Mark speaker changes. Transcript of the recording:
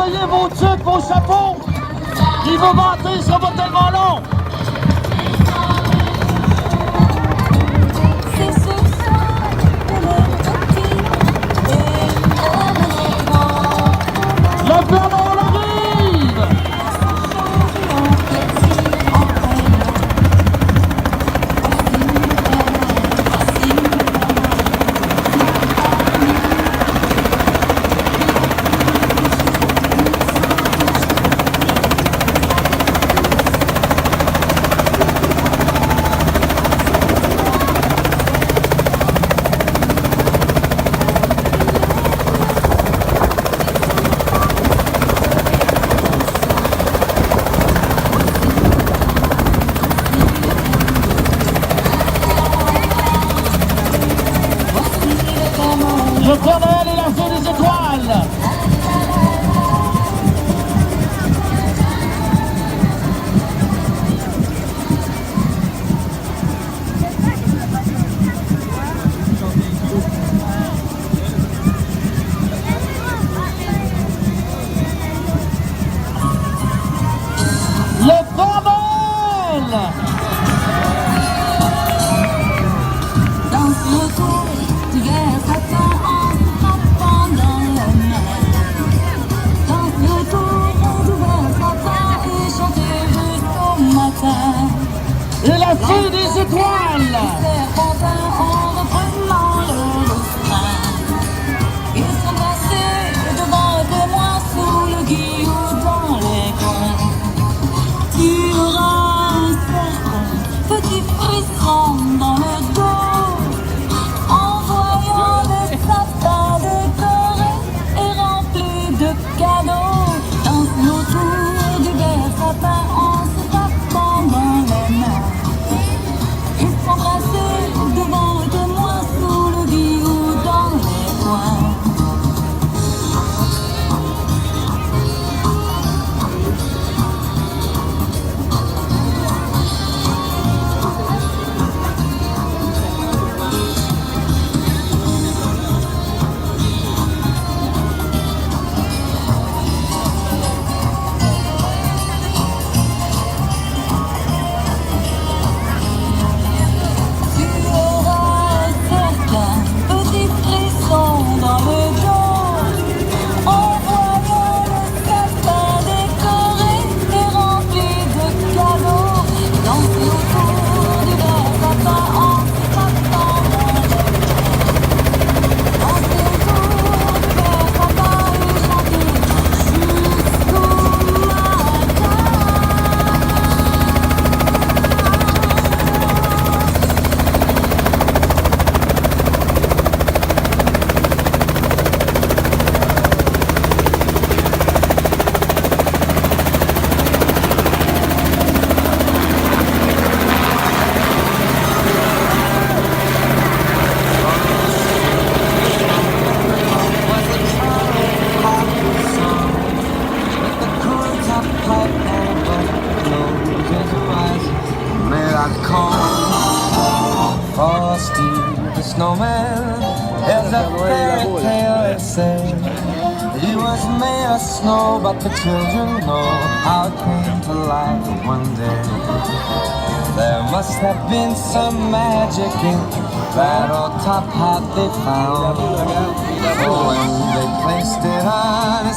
Speaker 1: surveiller vos tuques, vos chapeaux, qui vont monter, ça va tellement long. Le Père Noël arrive! Le Père Noël est lancé des étoiles. Le Père Noël!
Speaker 2: Danse autour du verre sapin en frappant dans la mer. Danse autour du verre sapin et chanter jusqu'au matin.
Speaker 1: Il a fait des étoiles!
Speaker 2: Serpentin en reprenant le refrain. Ils sont placés devant le témoin sous le guillot dans les coins. Tu auras un certain petit frisson dans le dos en voyant le sapin décoré et rempli de cadeaux. Danse autour du verre sapin en se frappant dans les mains. Ils sont placés devant le témoin sous le guillot dans les coins. Tu auras certains petits frissons dans le dos en voyant le sapin décoré et rempli de cadeaux. Danse autour du verre sapin en se frappant dans les mains. Danse autour du verre sapin et chanter jusqu'au matin.
Speaker 3: Frosty the snowman, there's a fairy tale it says. He was made of snow, but the children know how it came to life one day. There must have been some magic in that old top hat they found. So when they placed it on his